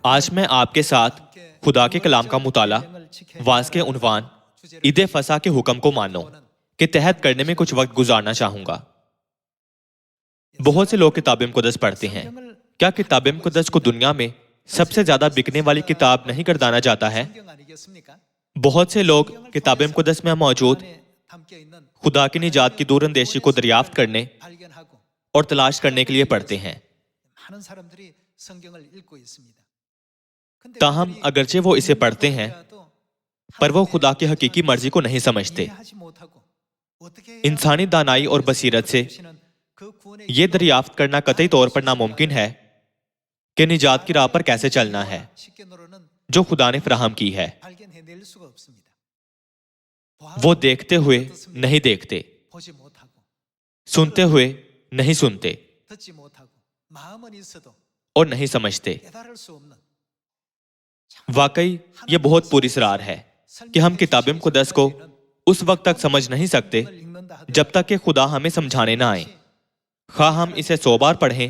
آج میں آپ کے ساتھ خدا کے کلام کا مطالعہ واز کے عنوان عید فصح کے حکم کو مانو کے تحت کرنے میں کچھ وقت گزارنا چاہوں گا۔ بہت سے لوگ کتاب مقدس پڑھتے ہیں۔ کیا کتاب مقدس کو دنیا میں سب سے زیادہ بکنے والی کتاب نہیں گردانا جاتا ہے؟ بہت سے لوگ کتاب مقدس میں موجود خدا کی نجات کی دور اندیشی کو دریافت کرنے اور تلاش کرنے کے لیے پڑھتے ہیں۔ تاہم اگرچہ وہ اسے پڑھتے ہیں پر وہ خدا کی حقیقی مرضی کو نہیں سمجھتے۔ انسانی دانائی اور بصیرت سے یہ دریافت کرنا قطعی طور پر ناممکن ہے کہ نجات کی راہ پر کیسے چلنا ہے جو خدا نے فراہم کی ہے۔ وہ دیکھتے ہوئے نہیں دیکھتے، سنتے ہوئے نہیں سنتے اور نہیں سمجھتے۔ واقعی یہ بہت پوری اسرار ہے کہ ہم کتاب مقدس کو اس وقت تک سمجھ نہیں سکتے جب تک کہ خدا ہمیں سمجھانے نہ آئے، خواہ ہم اسے 100 بار پڑھیں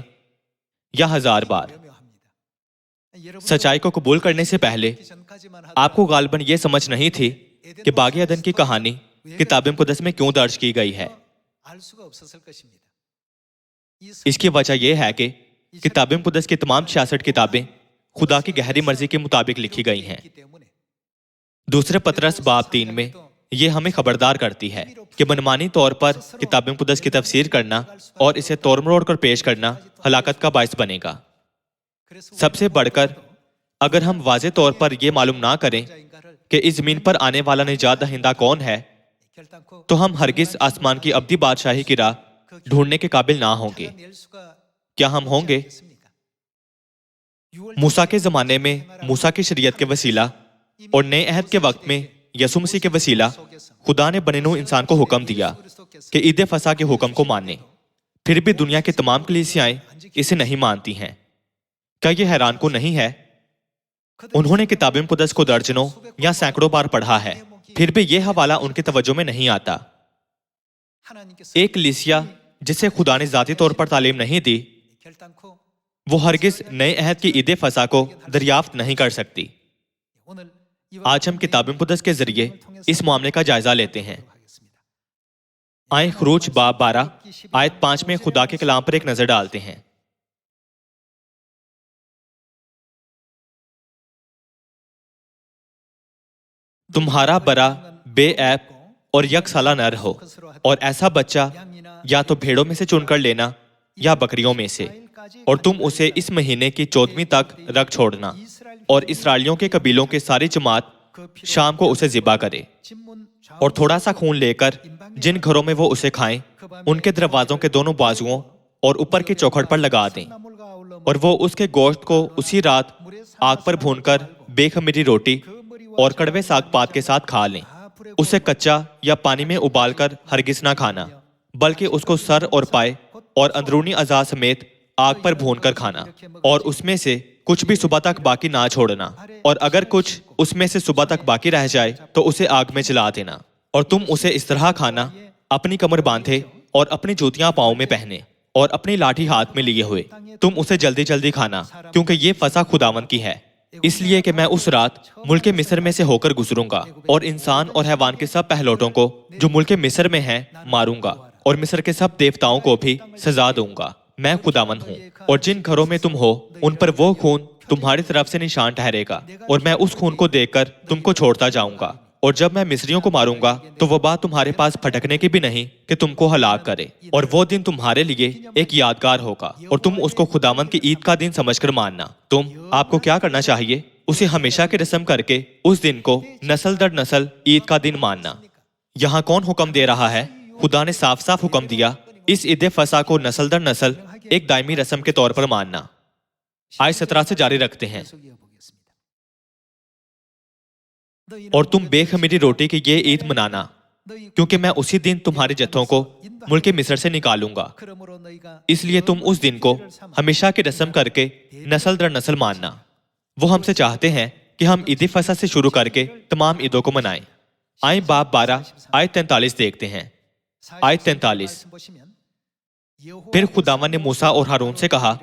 یا 1000 بار۔ سچائی کو قبول کرنے سے پہلے آپ کو غالباً یہ سمجھ نہیں تھی کہ باغ عدن کی کہانی کتاب مقدس میں کیوں درج کی گئی ہے۔ اس کی وجہ یہ ہے کہ کتاب مقدس کی تمام 66 کتابیں خدا کی گہری مرضی کے مطابق لکھی گئی ہیں۔ دوسرے پطرس باب 3 میں یہ ہمیں خبردار کرتی ہے کہ منمانی طور پر کتاب مقدس کی تفسیر کرنا اور اسے توڑ مروڑ کر پیش کرنا ہلاکت کا باعث بنے گا۔ سب سے بڑھ کر اگر ہم واضح طور پر یہ معلوم نہ کریں کہ اس زمین پر آنے والا نجات دہندہ کون ہے تو ہم ہرگز آسمان کی ابدی بادشاہی کی راہ ڈھونڈنے کے قابل نہ ہوں گے۔ کیا ہم ہوں گے؟ موسیٰ کے زمانے میں موسیٰ کی شریعت کے وسیلہ اور نئے عہد کے وقت میں یسوع مسیح کے وسیلہ خدا نے بنی نوع انسان کو حکم دیا کہ عید فصح کے حکم کو مانے، پھر بھی دنیا کی تمام کلیسیائیں اسے نہیں مانتی ہیں۔ کیا یہ حیران کن نہیں ہے؟ انہوں نے کتاب مقدس کو درجنوں یا سینکڑوں بار پڑھا ہے، پھر بھی یہ حوالہ ان کی توجہ میں نہیں آتا۔ ایک کلیسیا جسے خدا نے ذاتی طور پر تعلیم نہیں دی، وہ ہرگز نئے عہد کی عید فصح کو دریافت نہیں کر سکتی۔ آج ہم کتاب مقدس کے ذریعے اس معاملے کا جائزہ لیتے ہیں۔ آئیں خروج باب 12 آیت 5 میں خدا کے کلام پر ایک نظر ڈالتے ہیں۔ تمہارا برا بے عیب اور یک سالہ نر ہو، اور ایسا بچہ یا تو بھیڑوں میں سے چن کر لینا یا بکریوں میں سے، اور تم اسے اس مہینے کی 14ویں تک رکھ چھوڑنا، اور اسرائیلیوں کے قبیلوں کی ساری جماعت شام کو اسے ذبح کرے، اور تھوڑا سا خون لے کر جن گھروں میں وہ اسے کھائیں ان کے دروازوں کے دونوں بازوؤں اور اوپر کی چوکھٹ پر لگا دیں، اور وہ اس کے گوشت کو اسی رات آگ پر بھون کر بے خمیری روٹی اور کڑوے ساگ پات کے ساتھ کھا لیں۔ اسے کچا یا پانی میں ابال کر ہرگز نہ کھانا، بلکہ اس کو سر اور پائے اور اندرونی اعضاء سمیت آگ پر بھون کر کھانا، اور اس میں سے کچھ بھی صبح تک باقی نہ چھوڑنا، اور اگر کچھ اس میں سے صبح تک باقی رہ جائے تو اسے آگ میں جلا دینا۔ اور تم اسے اس طرح کھانا، اپنی کمر باندھے اور اپنی جوتیاں پاؤں میں پہنے اور اپنی لاٹھی ہاتھ میں لیے ہوئے۔ تم اسے جلدی جلدی کھانا، کیونکہ یہ فصح خداوند کی ہے، اس لیے کہ میں اس رات ملک مصر میں سے ہو کر گزروں گا، اور انسان اور حیوان کے سب پہلوٹوں کو جو ملک مصر میں ہیں ماروں گا، اور مصر کے سب دیوتاؤں کو بھی سزا دوں گا۔ میں خداوند ہوں، اور جن گھروں میں تم ہو ان پر وہ خون تمہاری طرف سے نشان ٹھہرے گا، اور میں اس خون کو دیکھ کر تم کو چھوڑتا جاؤں گا۔ اور جب میں مصریوں کو ماروں گا تو وہ بات تمہارے پاس پھٹکنے کی بھی نہیں کہ تم کو ہلاک کرے، اور وہ دن تمہارے لیے ایک یادگار ہوگا، اور تم اس کو خداوند کی عید کا دن سمجھ کر ماننا۔ آپ کو کیا کرنا چاہیے؟ اسے ہمیشہ کی رسم کر کے اس دن کو نسل در نسل عید کا دن ماننا۔ یہاں کون حکم دے رہا ہے؟ خدا نے صاف صاف حکم دیا اس عید فصح کو نسل در نسل ایک دائمی رسم کے طور پر ماننا۔ آیت 17 سے جاری رکھتے ہیں، اور تم بے خمیری روٹی کی یہ عید منانا، کیونکہ میں اسی دن تمہارے جتھوں کو ملک مصر سے نکالوں گا، اس لیے تم اس دن کو ہمیشہ کی رسم کر کے نسل در نسل ماننا۔ وہ ہم سے چاہتے ہیں کہ ہم عید فصح سے شروع کر کے تمام عیدوں کو منائیں۔ آئیں باب 12 آیت 43 دیکھتے ہیں۔ آیت 43، پھر خداوند نے موسیٰ اور ہارون سے کہا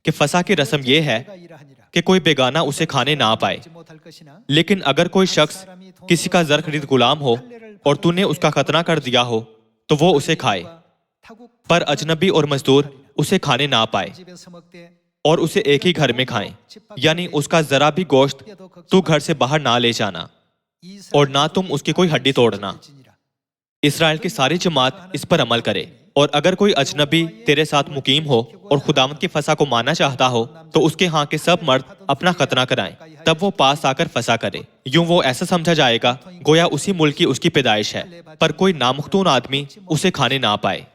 کہ فصح کی رسم یہ ہے कि कोई बेगाना उसे खाने ना पाए। लेकिन अगर कोई शख्स किसी का ज़र खरीद गुलाम हो और तूने उसका खतना कर दिया हो तो वो उसे खाए, पर अजनबी और मजदूर उसे खाने ना पाए और उसे एक ही घर में खाएं, यानी उसका जरा भी गोश्त तू घर से बाहर ना ले जाना और ना तुम उसकी कोई हड्डी तोड़ना। इसराइल की सारी जमात इस पर अमल करे। और अगर कोई अजनबी तेरे साथ मुकीम हो और खुदावंद की फसा को मानना चाहता हो तो उसके यहाँ के सब मर्द अपना खतना कराएं, तब वो पास आकर फसा करे। यूं वो ऐसा समझा जाएगा गोया उसी मुल्क की उसकी पैदाइश है, पर कोई नामुख्तून आदमी उसे खाने ना पाए।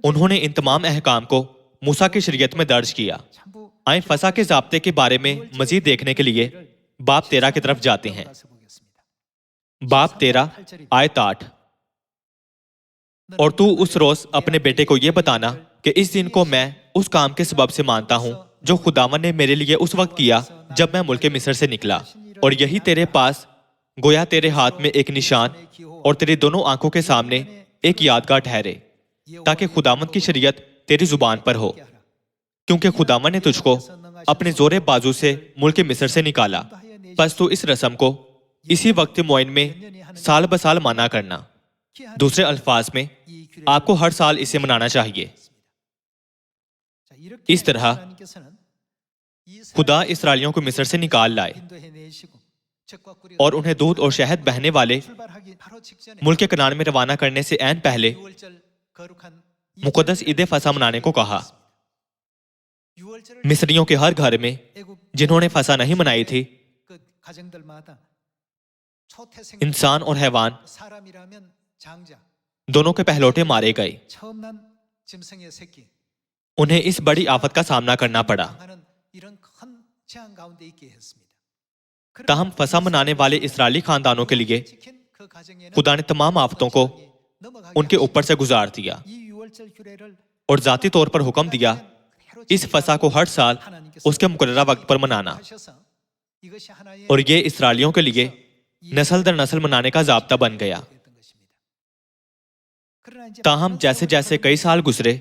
उन्होंने इन तमाम अहकाम को मूसा की शरीयत में दर्ज किया। आए फसा के ज़ाब्ते के बारे में मजीद देखने के लिए बाब 13 की तरफ जाते हैं। बाब 13 आयत 8। और तू उस रोज अपने बेटे को यह बताना कि इस दिन को मैं उस काम के सबब से मानता हूँ जो खुदावन ने मेरे लिए उस वक्त किया जब मैं मुल्क मिस्र से निकला, और यही तेरे पास गोया तेरे हाथ में एक निशान और तेरी दोनों आंखों के सामने एक यादगार ठहरे, ताकि खुदावन की शरीयत तेरी जुबान पर हो, क्योंकि खुदावन ने तुझको अपने जोरे बाजू से मुल्क मिस्र से निकाला। बस तू इस रस्म को इसी वक्त मुआयन में साल ब साल माना करना। दूसरे अल्फाज में आपको हर साल इसे मनाना चाहिए। इस तरह खुदा इसराइलियों को मिस्र से निकाल लाए और उन्हें दूध और शहद बहने वाले मुल्क कनान में रवाना करने से ऐन पहले मुकद्दस ईद फसा मनाने को कहा। मिस्रियों के हर घर में जिन्होंने फसा नहीं मनाई थी, इंसान और हैवान दोनों के पहलौठे मारे गए। उन्हें इस बड़ी आफत का सामना करना पड़ा। ताहम फसा मनाने वाले इस्राएली खानदानों के लिए खुदा ने तमाम आफतों को उनके ऊपर से गुजार दिया और जाती तौर पर हुक्म दिया इस फसा को हर साल उसके मुकर्ररा वक्त पर मनाना। और ये इस्राएलियों के लिए नस्ल दर नस्ल मनाने का जाब्ता बन गया। ताहम जैसे जैसे कई साल गुजरे,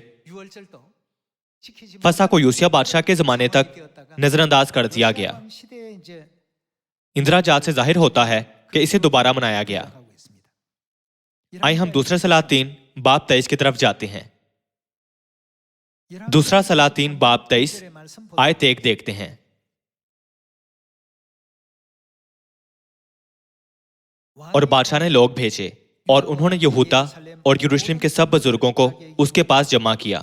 फसा को यूसिया बादशाह के जमाने तक नजरअंदाज कर दिया गया। इंद्राजात से जाहिर होता है कि इसे दोबारा मनाया गया। आइए हम दूसरे सलातीन बाब 23 की तरफ जाते हैं। दूसरा सलातीन बाब 23 आयत 1 देखते हैं। और बादशाह ने लोग भेजे और उन्होंने यहूदा और यरूशलेम के सब बुजुर्गों को उसके पास जमा किया,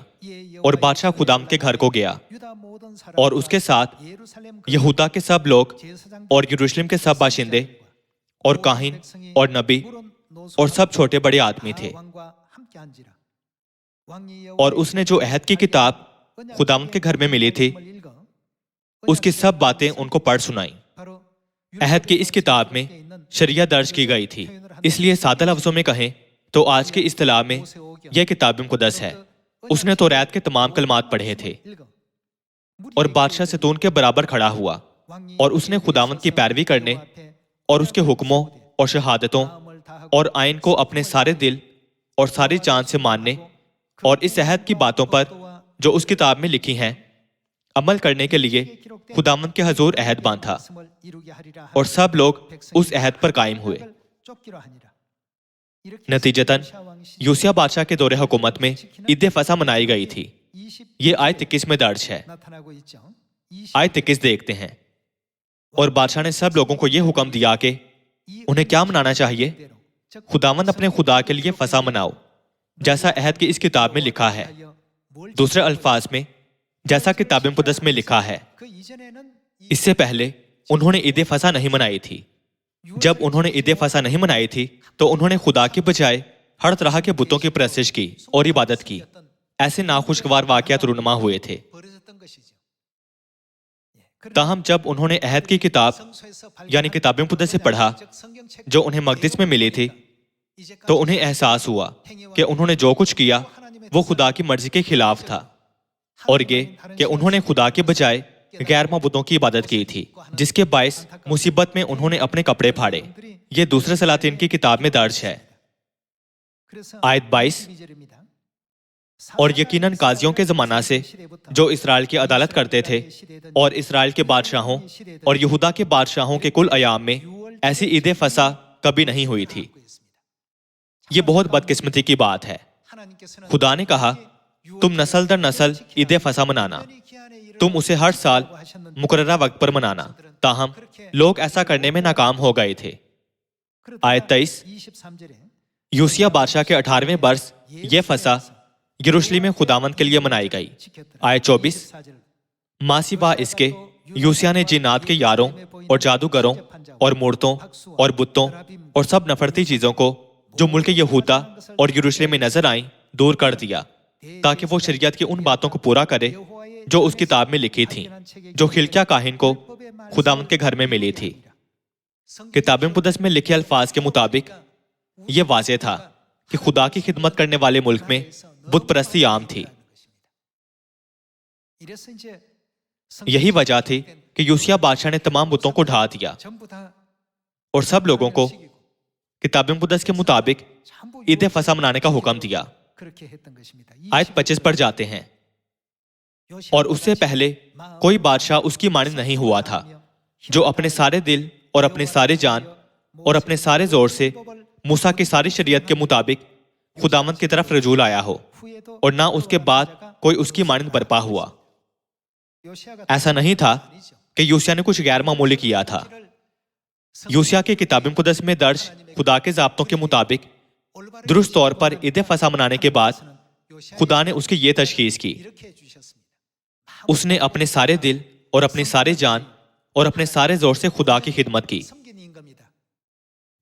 और बादशाह खुदाम के घर को गया और उसके साथ यहूदा के सब लोग और यरूशलेम के सब बाशिंदे और काहिन और नबी और सब छोटे बड़े आदमी थे। और उसने जो अहद की किताब खुदावंद के घर में मिली थी उसकी सब बातें उनको पढ़ सुनाई। अहद की इस किताब में शरिया दर्ज की गई थी, इसलिए सादा लफ्जों में कहें तो आज के इस्तिलाह में यह किताब मुक़द्दस है। उसने तो रैत के तमाम कलमात पढ़े थे और बादशाह सैतून के बराबर खड़ा हुआ, और उसने खुदावंद की पैरवी करने और उसके हुक्मों और शहादतों और आइन को अपने सारे दिल और सारी जान से मानने और इस अहद की बातों पर जो उस किताब में लिखी हैं अमल करने के लिए खुदावंद के हजूर अहद बांधा, और सब लोग उस अहद पर कायम हुए। नतीजतन यूसिया बादशाह के दौरे हुकूमत में ईद फसा मनाई गई थी। ये आयत 21 में दर्ज है। आयत 21 देखते हैं। और बादशाह ने सब लोगों को यह हुक्म दिया कि उन्हें क्या मनाना चाहिए। खुदावंद अपने खुदा के लिए फसा मनाओ, जैसा अहद की इस किताब में लिखा है। दूसरे अल्फाज में जैसा किताब मुक़द्दस में लिखा है। इससे पहले उन्होंने ईद फसा नहीं मनाई थी। जब उन्होंने ईद फसा नहीं मनाई थी तो उन्होंने खुदा के बजाय हर तरह के बुतों की परस्तिश की और इबादत की। ऐसे नाखुशगवार वाक़यात रूनुमा हुए थे। ताहम जब उन्होंने अहद की किताब यानी किताब मुक़द्दस से पढ़ा जो उन्हें मक़दिस में मिली थी, तो उन्हें एहसास हुआ कि उन्होंने जो कुछ किया वो खुदा की मर्जी के खिलाफ था, और ये कि उन्होंने खुदा के बजाय गैर मबूदों की इबादत की थी, जिसके बायस मुसीबत में उन्होंने अपने कपड़े फाड़े। ये दूसरे सलातीन की किताब में दर्ज है। आयत 22। اور یقیناً قاضیوں کے زمانہ سے جو اسرائیل کی عدالت کرتے تھے اور اسرائیل کے بادشاہوں اور یہودا کے بادشاہوں کے کل ایام میں ایسی عید فصح کبھی نہیں ہوئی تھی۔ یہ بہت بدقسمتی کی بات ہے۔ خدا نے کہا تم نسل در نسل عید فصح منانا، تم اسے ہر سال مقررہ وقت پر منانا، تاہم لوگ ایسا کرنے میں ناکام ہو گئے تھے۔ آیت 23 یوسیہ بادشاہ کے 18ویں برس یہ فصح یروشلم میں خداوند کے لیے منائی گئی۔ آیت 24 ماں سوا اس کے یوسیہ نے جنات کے یاروں اور جادوگروں اور مورتوں اور بتوں اور سب نفرتی چیزوں کو جو ملک یہودا اور یروشلم میں نظر آئیں دور کر دیا، تاکہ وہ شریعت کی ان باتوں کو پورا کرے جو اس کتاب میں لکھی تھیں، جو خلقیہ کاہن کو خداوند کے گھر میں ملی تھی۔ کتاب مقدس میں لکھے الفاظ کے مطابق یہ واضح تھا کہ خدا کی خدمت کرنے والے ملک میں بت پرستی عام تھی۔ یہی وجہ تھی کہ یوسیہ بادشاہ نے تمام بتوں کو ڈھا دیا اور سب لوگوں کو کتاب مقدس کے مطابق عید فصح منانے کا حکم دیا۔ آیت 25 پر جاتے ہیں، اور اس سے پہلے کوئی بادشاہ اس کی مانند نہیں ہوا تھا جو اپنے سارے دل اور اپنے سارے جان اور اپنے سارے زور سے موسیٰ کی ساری شریعت کے مطابق خداوند کی طرف رجوع آیا ہو، اور نہ اس کے بعد کوئی اس کی مانند برپا ہوا۔ ایسا نہیں تھا کہ یوسیہ نے کچھ غیر معمولی کیا تھا۔ یوسیہ کی کتاب مقدس میں درج خدا کے ضابطوں کے مطابق درست طور پر عید فصح منانے کے بعد خدا نے اس کی یہ تشخیص کی، اس نے اپنے سارے دل اور اپنے سارے جان اور اپنے سارے زور سے خدا کی خدمت کی۔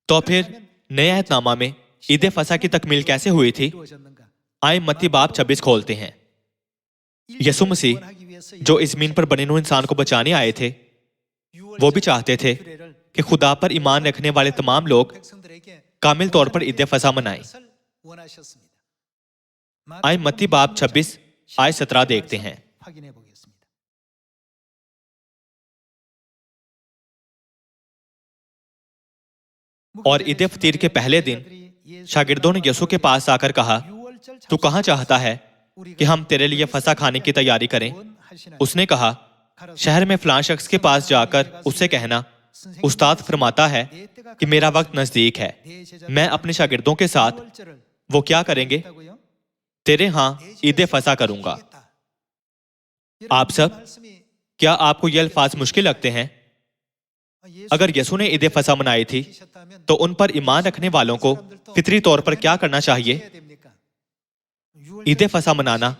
تو پھر نئے عہد نامہ میں عید فصح کی تکمیل کیسے ہوئی تھی؟ آئیں متی باب 26 کھولتے ہیں۔ یسوع مسیح جو اس زمین پر بنے نوع انسان کو بچانے آئے تھے، وہ بھی چاہتے تھے کہ خدا پر ایمان رکھنے والے تمام لوگ کامل طور پر عید فصح منائیں۔ آئیں متی باب 26 آیت 17 دیکھتے ہیں۔ اور عید فطیر کے پہلے دن شاگردوں نے یسوع کے پاس آ کر کہا، تو کہاں چاہتا ہے کہ ہم تیرے لیے فصح کھانے کی تیاری کریں؟ اس نے کہا، شہر میں فلاں شخص کے پاس جا کر اس سے کہنا، استاد فرماتا ہے کہ میرا وقت نزدیک ہے، میں اپنے شاگردوں کے ساتھ وہ کیا کریں گے؟ تیرے ہاں عید فصح کروں گا۔ آپ سب، کیا آپ کو یہ الفاظ مشکل لگتے ہیں؟ اگر یسوع نے عید فصح منائی تھی تو ان پر ایمان رکھنے والوں کو فطری طور پر کیا کرنا چاہیے؟ عید فصح منانا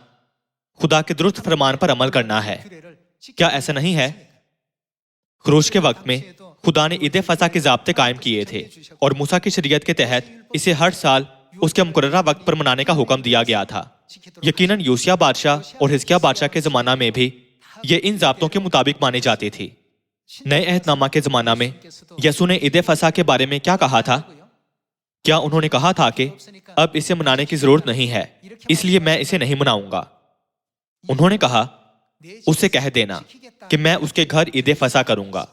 خدا کے درست فرمان پر عمل کرنا ہے۔ کیا ایسا نہیں ہے؟ خروج کے وقت میں خدا نے عید فصح کے ضابطے قائم کیے تھے اور موسیٰ کی شریعت کے تحت اسے ہر سال اس کے مقررہ وقت پر منانے کا حکم دیا گیا تھا۔ یقیناً یوسیہ بادشاہ اور حزقیہ بادشاہ کے زمانہ میں بھی یہ ان ضابطوں کے مطابق مانی جاتی تھی۔ نئے عہد نامہ کے زمانہ میں یسوع نے عید فصح کے بارے میں کیا کہا تھا؟ کیا انہوں نے کہا تھا کہ اب اسے منانے کی ضرورت نہیں ہے، اس لیے میں اسے نہیں مناؤں گا؟ انہوں نے کہا، اسے کہہ دینا کہ میں اس کے گھر عید فصح کروں گا۔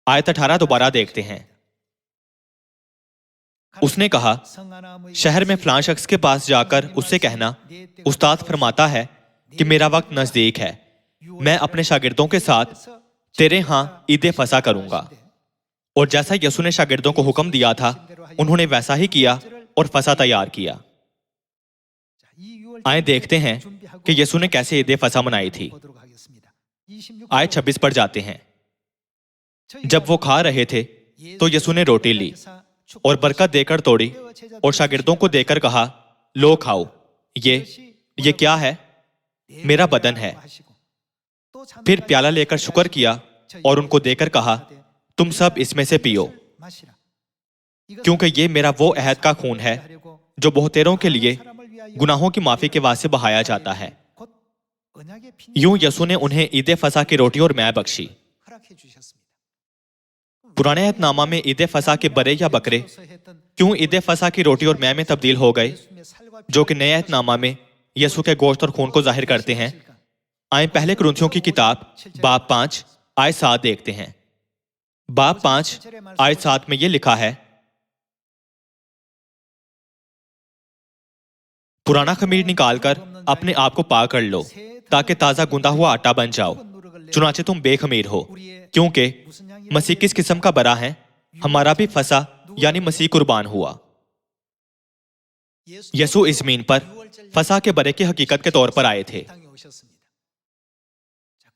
آیت 18 دوبارہ دیکھتے ہیں۔ اس نے کہا، شہر میں فلاں شخص کے پاس جا کر اس سے کہنا، استاد فرماتا ہے کہ میرا وقت نزدیک ہے، میں اپنے شاگردوں کے ساتھ تیرے ہاں عید فصح کروں گا۔ اور جیسا یسوع نے شاگردوں کو حکم دیا تھا، انہوں نے ویسا ہی کیا اور فصح تیار کیا۔ آئیں دیکھتے ہیں کہ یسوع نے کیسے عید فصح منائی تھی۔ آیت 26 پر جاتے ہیں۔ جب وہ کھا رہے تھے تو یسوع نے روٹی لی اور برکت دے کر توڑی اور شاگردوں کو دے کر کہا، لو کھاؤ، یہ کیا ہے؟ میرا بدن ہے۔ پھر پیالہ لے کر شکر کیا اور ان کو دے کر کہا، تم سب اس میں سے پیو، کیونکہ یہ میرا وہ عہد کا خون ہے جو بہتےروں کے لیے گناہوں کی معافی کے واسطے بہایا جاتا ہے۔ یوں یسوع نے انہیں عید فصح کی روٹی اور مے بخشی۔ پرانے عہد نامہ میں عید فصح کے برے یا بکرے کیوں عید فصح کی روٹی اور مے میں تبدیل ہو گئے، جو کہ نئے عہد نامہ میں یسوع کے گوشت اور خون کو ظاہر کرتے ہیں؟ آئیں پہلے کرنتھیوں کی کتاب باب 5 آیت 7 دیکھتے ہیں۔ باب 5 آیت 7 میں یہ لکھا ہے، पुराना खमीर निकाल कर अपने आप को पाक कर लो ताकि ताज़ा गुंदा हुआ आटा बन जाओ। चुनाचे तुम बेखमीर हो, क्योंकि मसीह किस किस्म का बरा है, हमारा भी फसा यानी मसीह कुर्बान हुआ। यसू इस ज़मीन पर फसा के बरे की हकीकत के तौर पर आए थे।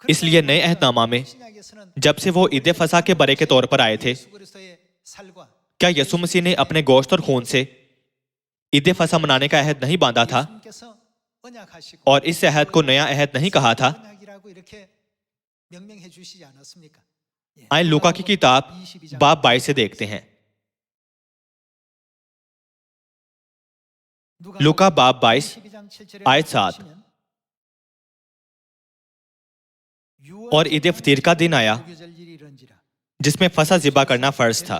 इसलिए नए अहदनामा में जब से वो ईद फसा के बरे के तौर पर आए थे, क्या यसू मसीह ने अपने गोश्त और खून से ईद फसा मनाने का अहद नहीं बांधा था और इस अहद को नया अहद नहीं कहा था? आइए लूका की किताब बाब 22 से देखते हैं। लूका बाब 22 आयत 7। और ईद फतीर का दिन आया जिसमें फसा ज़िबा करना फर्ज था,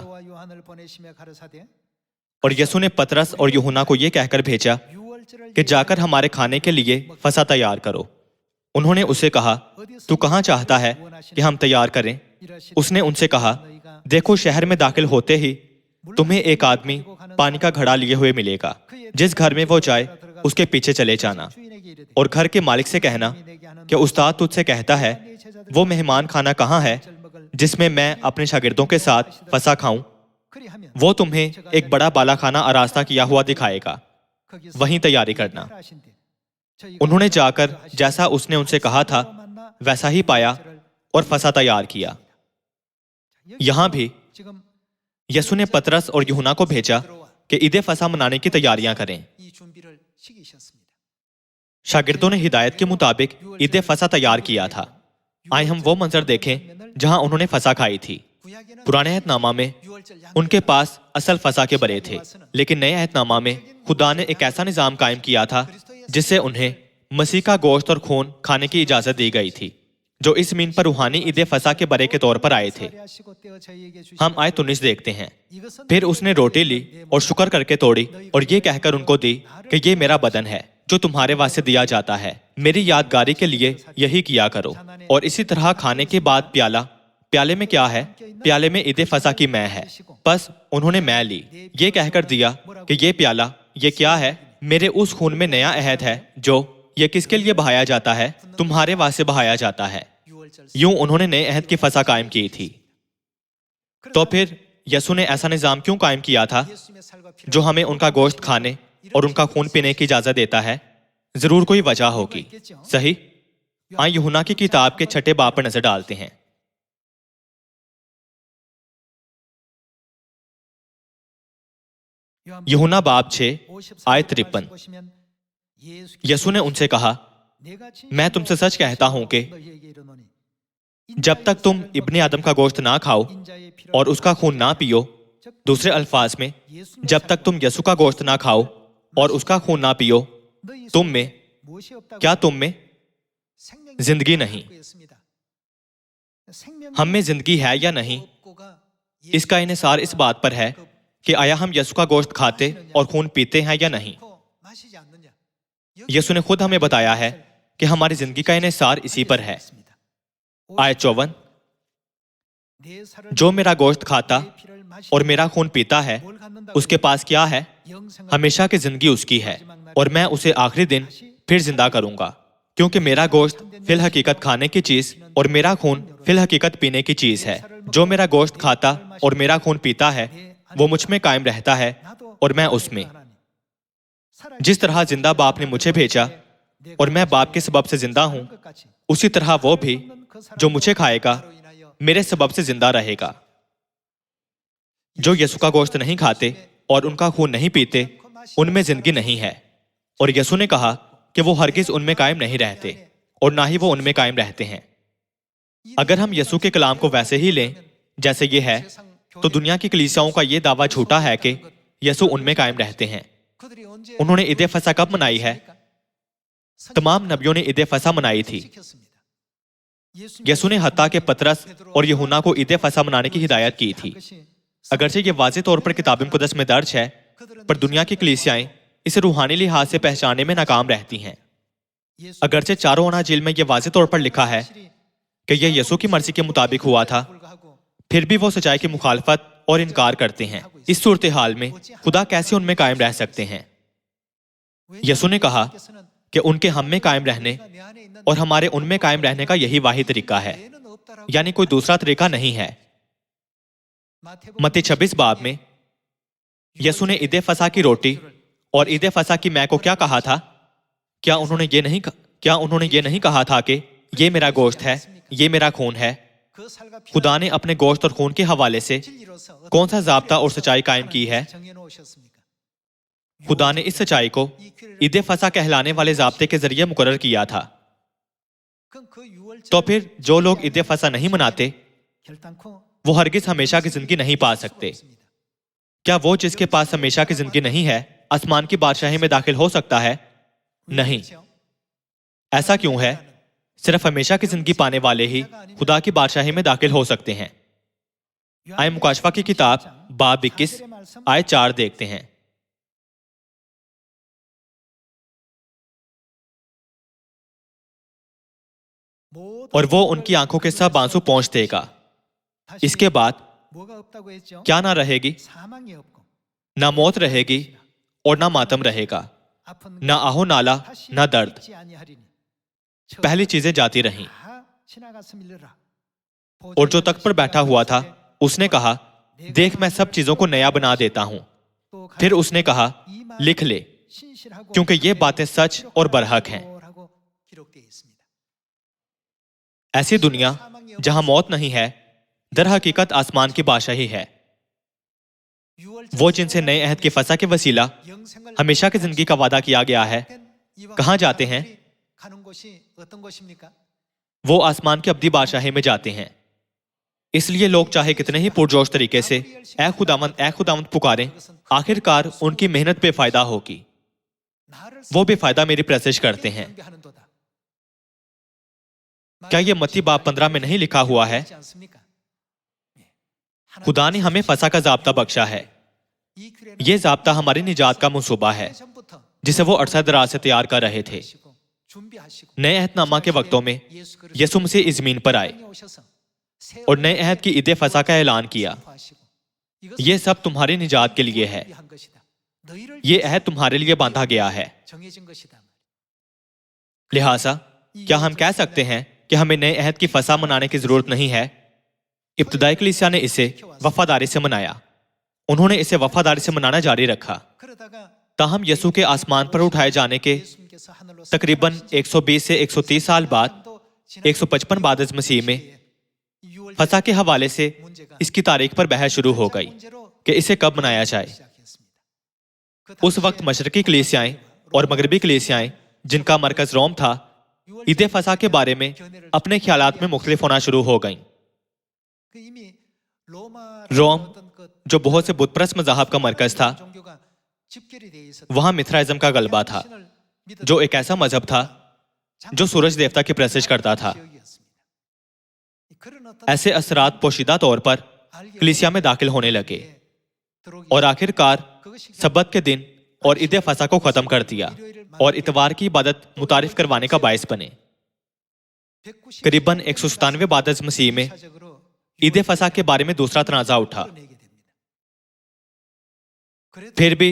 और यसू ने पतरस और यूहन्ना को यह कहकर भेजा कि जाकर हमारे खाने के लिए फसा तैयार करो। उन्होंने उसे कहा, तू कहाँ चाहता है कि हम तैयार करें? उसने उनसे कहा, देखो शहर में दाखिल होते ही तुम्हें एक आदमी पानी का घड़ा लिए हुए मिलेगा। जिस घर में वो जाए उसके पीछे चले जाना और घर के मालिक से कहना कि उस्ताद तुझसे कहता है वो मेहमान खाना कहाँ है जिसमें मैं अपने शागिर्दों के साथ फसा खाऊं। वो तुम्हें एक बड़ा बालाखाना आरास्ता किया हुआ दिखाएगा, वहीं तैयारी करना। उन्होंने जाकर जैसा उसने उनसे कहा था वैसा ही पाया और फसा तैयार किया। यहां भी यसू ने पतरस और यूहन्ना को भेजा कि ईद फसा मनाने की तैयारियां करें। शागिर्दों ने हिदायत के मुताबिक ईद फसा तैयार किया था। आइए हम वो मंजर देखें जहां उन्होंने फसा खाई थी। पुराने अहदनामा में उनके पास असल फसा के बरे थे, लेकिन नए अहदनामा में खुदा ने एक ऐसा निजाम कायम किया था जिससे उन्हें मसीह का गोश्त और खून खाने की इजाजत दी गई थी, जो इस मीन पर रूहानी ईद फसा के बरे के तौर पर आए थे। हम आयत 19 देखते हैं। फिर उसने रोटी ली और शुक्र करके तोड़ी और ये कहकर उनको दी कि ये मेरा बदन है जो तुम्हारे वास्ते दिया जाता है, मेरी यादगारी के लिए यही किया करो। और इसी तरह खाने के बाद प्याले में क्या है? प्याले में ईद फसा की मैं है। बस उन्होंने मैं ली, ये कहकर दिया कि ये प्याला ये क्या है? मेरे उस खून में नया अहद है जो ये किसके लिए बहाया जाता है? तुम्हारे वास्ते बहाया जाता है। यूं उन्होंने नए अहद की फसा कायम की थी। तो फिर यसू ने ऐसा निजाम क्यों कायम किया था जो हमें उनका गोश्त खाने और उनका खून पीने की इजाजत देता है? जरूर कोई वजह होगी, सही? आइए यूहन्ना की किताब के 6 बाब पर नजर डालते हैं। यूहन्ना बाब 6 आयत 53। यसू ने उनसे कहा, मैं तुमसे सच कहता हूं कि जब तक तुम इब्ने आदम का गोश्त ना खाओ और उसका खून ना पियो, दूसरे अल्फाज में जब तक तुम यसू का गोश्त ना खाओ और उसका खून ना पियो, तुम में जिंदगी नहीं। हम में जिंदगी है या नहीं, इसका इन्हिसार इस बात पर है कि आया हम यसू का गोश्त खाते और खून पीते हैं या नहीं। यसू ने खुद हमें बताया है कि हमारी जिंदगी का इन्हिसार इसी पर है। आयत 54, जो मेरा गोश्त खाता और मेरा खून पीता है उसके पास क्या है? हमेशा की जिंदगी उसकी है और मैं उसे आखिरी दिन फिर जिंदा करूंगा, क्योंकि मेरा गोश्त फिल हकीकत खाने की चीज और मेरा खून फिल हकीकत पीने की चीज है। जो मेरा गोश्त खाता और मेरा खून पीता है वो मुझ में कायम रहता है और मैं उसमें। जिस तरह जिंदा बाप ने मुझे भेजा और मैं बाप के सबब से जिंदा हूं, उसी तरह वो भी जो मुझे खाएगा मेरे सबब से जिंदा रहेगा। जो यसू का गोश्त नहीं खाते और उनका खून नहीं पीते उनमें जिंदगी नहीं है। और यसू ने कहा कि वो हरगिज उनमें कायम नहीं रहते और ना ही वो उनमें कायम रहते हैं। अगर हम यसू के कलाम को वैसे ही लें जैसे ये है, तो दुनिया की कलीसियाओं का ये दावा झूठा है कि यसू उनमें कायम रहते हैं। उन्होंने ईद फसा कब मनाई है? तमाम नबियों ने ईद फसा मनाई थी। यसू ने हत्ता के पतरस और यूहन्ना को ईद फसा मनाने की हिदायत की थी। अगरचे ये वाज़ेह तौर पर किताब मुक़द्दस में दर्ज है, पर दुनिया की कलीसियाएं इसे रूहानी लिहाज से पहचानने में नाकाम रहती हैं। अगरचे चारों अनाजील में यह वाज़ेह तौर पर लिखा है कि यह यसू की मर्जी के मुताबिक हुआ था, फिर भी वो सच्चाई की मुखालफत और इनकार करते हैं। इस सूरत हाल में खुदा कैसे उनमें कायम रह सकते हैं? यसु ने कहा कि उनके हम में कायम रहने और हमारे उनमें कायम रहने का यही वाहिद तरीका है, यानी कोई दूसरा तरीका नहीं है। मत्ती 26 बाब में यसु ने ईद फसह की रोटी और ईद फसह की मैं को क्या कहा था? क्या उन्होंने ये नहीं कहा था कि ये मेरा गोश्त है, ये मेरा खून है? खुदा ने अपने गोश्त और खून के हवाले से कौन सा ज़ाब्ता और सच्चाई कायम की है? खुदा ने इस सच्चाई को ईद फसह कहलाने वाले ज़ाब्ते के जरिए मुकर्रर किया था। तो फिर जो लोग ईद फसह नहीं मनाते वो हरगिज हमेशा की जिंदगी नहीं पा सकते। क्या वो जिसके पास हमेशा की जिंदगी नहीं है आसमान की बादशाही में दाखिल हो सकता है? नहीं। ऐसा क्यों है? सिर्फ हमेशा की जिंदगी पाने वाले ही खुदा की बादशाही में दाखिल हो सकते हैं। आए मुकाशफा की किताब बाब 21 आयत 4 देखते हैं। और वो उनकी आंखों के सब आंसू पोंछ देगा। इसके बाद क्या ना रहेगी? ना मौत रहेगी और ना मातम रहेगा, ना आहो नाला, ना दर्द। पहली चीजें जाती रहीं। और जो तख्त पर बैठा हुआ था उसने कहा, देख मैं सब चीजों को नया बना देता हूं। फिर उसने कहा, लिख ले, क्योंकि ये बातें सच और बरहक हैं। ऐसी दुनिया जहां मौत नहीं है दर हकीकत आसमान की बादशाही है। वो जिनसे नए अहद की फसह के वसीला हमेशा की जिंदगी का वादा किया गया है, कहां जाते हैं? वो आसमान की अब्दी बादशाही में जाते हैं। इसलिए लोग चाहे कितने ही पुरजोश तरीके से ऐ खुदावंद पुकारें, आखिरकार उनकी मेहनत बेफायदा होगी। वो बेफायदा मेरी प्रस्तिश करते हैं। क्या ये मत्ती बाब 15 में नहीं लिखा हुआ है? खुदा ने हमें फसह का ज़ाब्ता बख्शा है। ये ज़ाब्ता हमारी निजात का मंसूबा है जिसे वो अरसा दराज से तैयार कर रहे थे। नए अहदनामा के वक्तों में यसु मसीह इस ज़मीन पर आए और नए अहद की ईद फसह का ऐलान किया। ये सब तुम्हारी निजात के लिए है। ये अहद तुम्हारे लिए बांधा गया है। लिहाजा क्या हम कह सकते हैं कि हमें नए अहद की फसह मनाने की जरूरत नहीं है? इब्तदाई कलीसिया ने इसे वफादारी से मनाया। उन्होंने इसे वफादारी से मनाना जारी रखा। ताहम यसु के आसमान पर उठाए जाने के तकरीबन 120 से 130 साल बाद 155 बाद मसीह में फसह के हवाले से इसकी तारीख पर बहस शुरू हो गई कि इसे कब मनाया जाए। उस वक्त मशरकी कलीसियाएं और मगरबी कलीसियाएं जिनका मरकज रोम था, ईद फसह के बारे में अपने ख्यालात में मुख्तलिफ होना शुरू हो गईं। रोम जो बहुत से बुतप्रस्त मज़ाहब का मरकज था, वहां मिथराइज्म का गलबा था, जो एक ऐसा मजहब था जो सूरज देवता की प्रस्तिश करता था। ऐसे असरात पोशीदा तौर पर कलीसिया में दाखिल होने लगे और आखिरकार सब्बत के दिन और ईद फसह को खत्म कर दिया और इतवार की इबादत मुतारिफ करवाने का बायस बने। करीबन 197 बाद मसीह में ईद फसह के बारे में दूसरा तनाज़ा उठा। फिर भी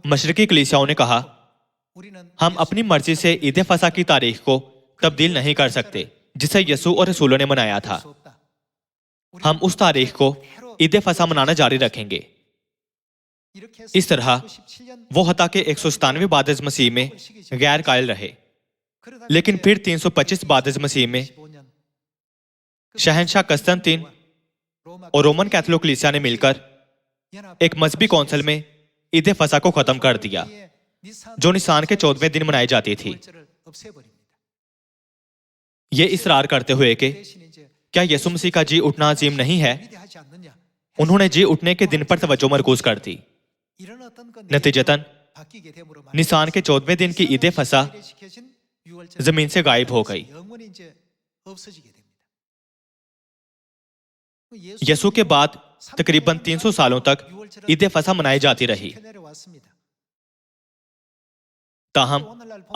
मशरकी कलीसियाओं ने कहा, हम अपनी मर्जी से ईद फसह की तारीख को तब्दील नहीं कर सकते जिसे यसू और रसूलों ने मनाया था। हम उस तारीख को ईद फसह मनाना जारी रखेंगे। इस तरह वो हता के 197 बाद मसीह में गैर कायल रहे, लेकिन फिर 325 बाद मसीह में शहनशाह कस्तंतीन और रोमन कैथोलिक कलीसिया ने मिलकर एक मजहबी कौंसिल में ईद फसह को खत्म कर दिया, जो निसान के 14वें दिन मनाई जाती थी। ये इसरार करते हुए कि क्या यसु मसीह का जी उठना अजीम नहीं है, उन्होंने जी उठने के दिन पर तवज्जो मरकूज कर दी। नतीजतन निसान के 14वें दिन की ईद फसह जमीन से गायब हो गई। यसु के बाद तकरीबन 300 सालों तक ईद फसह मनाई जाती रही। ताहम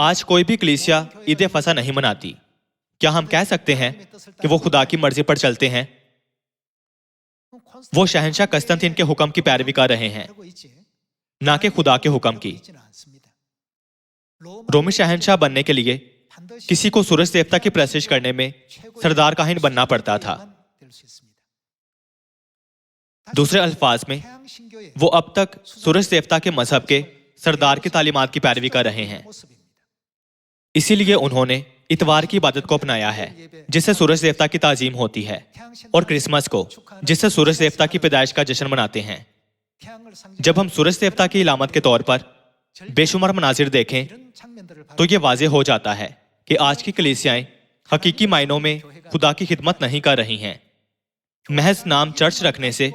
आज कोई भी कलीसिया ईद फसह नहीं मनाती। क्या हम कह सकते हैं कि वो खुदा की मर्जी पर चलते हैं? वो शहनशाह कस्तंतीन के हुक्म की पैरवी कर रहे हैं, ना कि खुदा के हुक्म की। रोमी शहंशाह बनने के लिए किसी को सूरज देवता की प्रस्तिश करने में सरदार काहिन बनना पड़ता था। दूसरे अल्फाज में वो अब तक सूरज देवता के मजहब के सरदार की तालीमात की पैरवी कर रहे हैं। इसीलिए उन्होंने इतवार की इबादत को अपनाया है, जिससे सूरज देवता की ताजीम होती है, और क्रिसमस को, जिससे सूरज देवता की पैदाइश का जश्न मनाते हैं। जब हम सूरज देवता की इलामत के तौर पर बेशुमार मनाजिर देखें तो ये वाज़ेह हो जाता है कि आज की कलीसियाएं हकीकी मायनों में खुदा की खिदमत नहीं कर रही हैं। महज नाम चर्च रखने से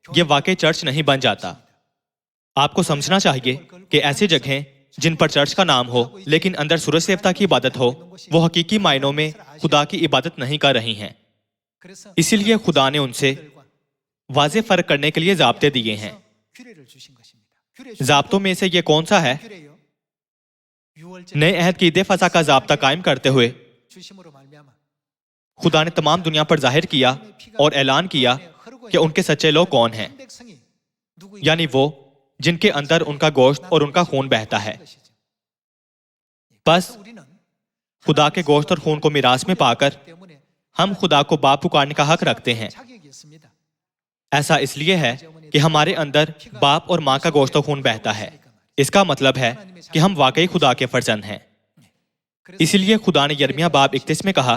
ये वाकई चर्च नहीं बन जाता। आपको समझना चाहिए कि ऐसी जगहें जिन पर चर्च का नाम हो लेकिन अंदर सूरज देवता की इबादत हो, वो हकीकी मायनों में खुदा की इबादत नहीं कर रही हैं। इसीलिए खुदा ने उनसे वाज़ेह फर्क करने के लिए ज़ाब्ते दिए हैं। ज़ाब्तों में से ये कौन सा है? नए अहद की ईद फसा का ज़ाब्ता कायम करते हुए खुदा ने तमाम दुनिया पर जाहिर किया और ऐलान किया कि उनके सच्चे लोग कौन हैं, यानी वो जिनके अंदर उनका गोश्त और उनका खून बहता है। बस खुदा के गोश्त और खून को मिरास में पाकर हम खुदा को बाप पुकारने का हक रखते हैं। ऐसा इसलिए है कि हमारे अंदर बाप और माँ का गोश्त और खून बहता है। इसका मतलब है कि हम वाकई खुदा के फर्जंद हैं। इसीलिए खुदा ने यिर्मयाह बाब 31 में कहा,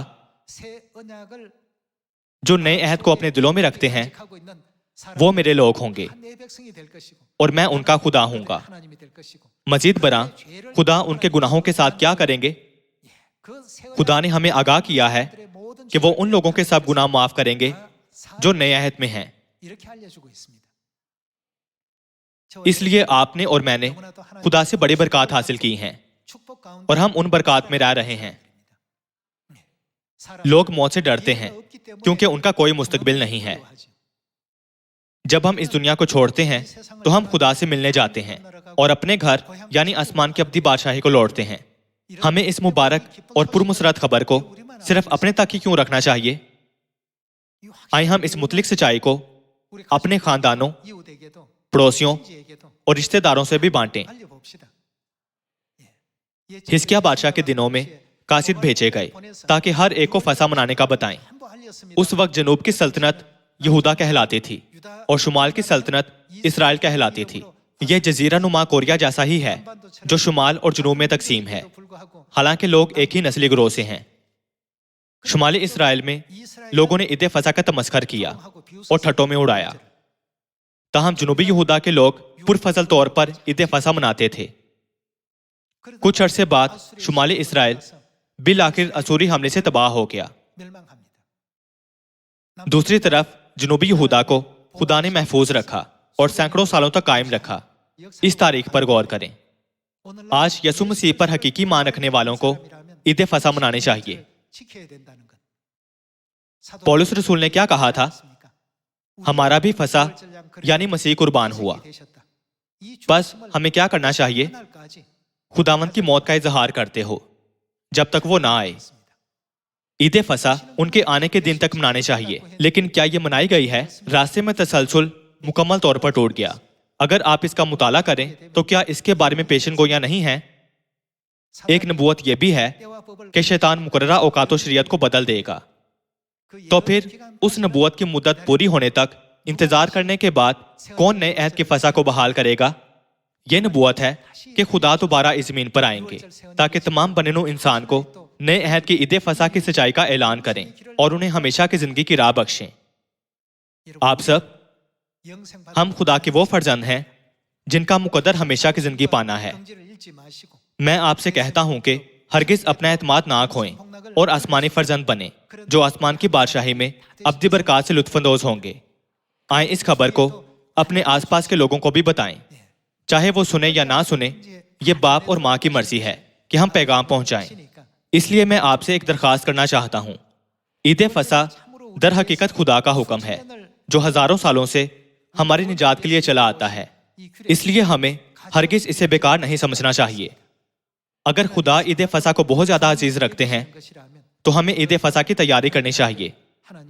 जो नए अहद को अपने दिलों में रखते हैं वो मेरे लोग होंगे और मैं उनका खुदा हूंगा। मजीद बरा खुदा उनके गुनाहों के साथ क्या करेंगे? खुदा ने हमें आगाह किया है कि वो उन लोगों के सब गुनाह माफ करेंगे जो नए अहद में हैं। इसलिए आपने और मैंने खुदा से बड़ी बरकत हासिल की हैं और हम उन बरकत में रह रहे हैं। लोग मौत से डरते हैं क्योंकि उनका कोई मुस्तकबिल नहीं है। जब हम इस दुनिया को छोड़ते हैं तो हम खुदा से मिलने जाते हैं और अपने घर यानी आसमान की अब्दी बादशाही को लौटते हैं। हमें इस मुबारक और पुरमुसरत खबर को सिर्फ अपने तक ही क्यों रखना चाहिए? आइए हम इस मुतलिक सच्चाई को अपने खानदानों, पड़ोसियों और रिश्तेदारों से भी बांटें। हिजकिय्याह बादशाह के दिनों में कासिद भेजे गए ताकि हर एक को फसा मनाने का बताएं। उस वक्त जनूब की सल्तनत यहूदा कहलाती थी और शुमाल की सल्तनत इसराइल कहलाती थी। यह जजीरा नुमा कोरिया जैसा ही है जो शुमाल और जनूब में तकसीम है, हालांकि लोग एक ही नस्ली ग्रोह से हैं। शुमाली इसराइल में लोगों ने ईद फसा का तमस्खर किया और ठट्टों में उड़ाया। ताहम जनूबी यहूदा के लोग पुरफजल तौर पर ईद फसा मनाते थे। कुछ अरसे बाद शुमाली इसराइल बिल आखिर असूरी हमले से तबाह हो गया। दूसरी तरफ जनूबी यहूदा को खुदा ने महफूज रखा और सैकड़ों सालों तक कायम रखा। इस तारीख पर गौर करें। आज यसु मसीह पर हकीकी मान रखने वालों को ईद फसा मनाने चाहिए। पौलुस रसूल ने क्या कहा था? हमारा भी फसा यानी मसीह कुर्बान हुआ। बस हमें क्या करना चाहिए? खुदावंद की मौत का इजहार करते हो जब तक वो ना आए। ईद फसा उनके आने के दिन तक मनाने चाहिए, लेकिन क्या ये मनाई गई है? रास्ते में तसलसल मुकम्मल तौर पर टूट गया। अगर आप इसका मुताला करें तो क्या इसके बारे में पेशन गोइयां नहीं है? एक नबूवत यह भी है कि शैतान मुकर्ररा औकात व शरीयत को बदल देगा। तो फिर उस नबूवत की मुद्दत पूरी होने तक इंतजार करने के बाद कौन नए अहद की फसा को बहाल करेगा? यह नबूवत है कि खुदा दोबारा इस जमीन पर आएंगे ताकि तमाम बनेनो इंसान को नए अहद की ईद फसा की सच्चाई का ऐलान करें और उन्हें हमेशा की जिंदगी की राह बख्शें। आप सब, हम खुदा के वो फर्जंद हैं जिनका मुकद्दर हमेशा की जिंदगी पाना है। मैं आपसे कहता हूं कि हरगिज अपना एतमाद ना खोएं और आसमानी फर्जंद बने जो आसमान की बादशाही में अब्दी बरकत से लुत्फानंदोज होंगे। आए इस खबर को अपने आसपास के लोगों को भी बताएं। चाहे वो सुने या ना सुने, ये बाप और माँ की मर्जी है कि हम पैगाम पहुंचाएं। इसलिए मैं आपसे एक दरखास्त करना चाहता हूं। ईद फसा दर हकीकत खुदा का हुक्म है जो हजारों सालों से हमारी निजात के लिए चला आता है। इसलिए हमें हरगिज इसे बेकार नहीं समझना चाहिए। अगर खुदा ईद फसा को बहुत ज्यादा अजीज रखते हैं तो हमें ईद फसा की तैयारी करनी चाहिए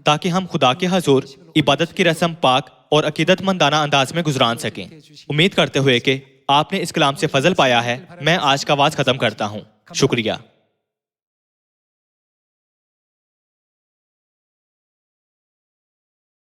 ताकि हम खुदा के हजूर इबादत की रस्म पाक और अकीदतमंदाना अंदाज में गुजरान सकें, उम्मीद करते हुए कि آپ نے اس کلام سے فضل پایا ہے، میں آج کا واز ختم کرتا ہوں۔ شکریہ۔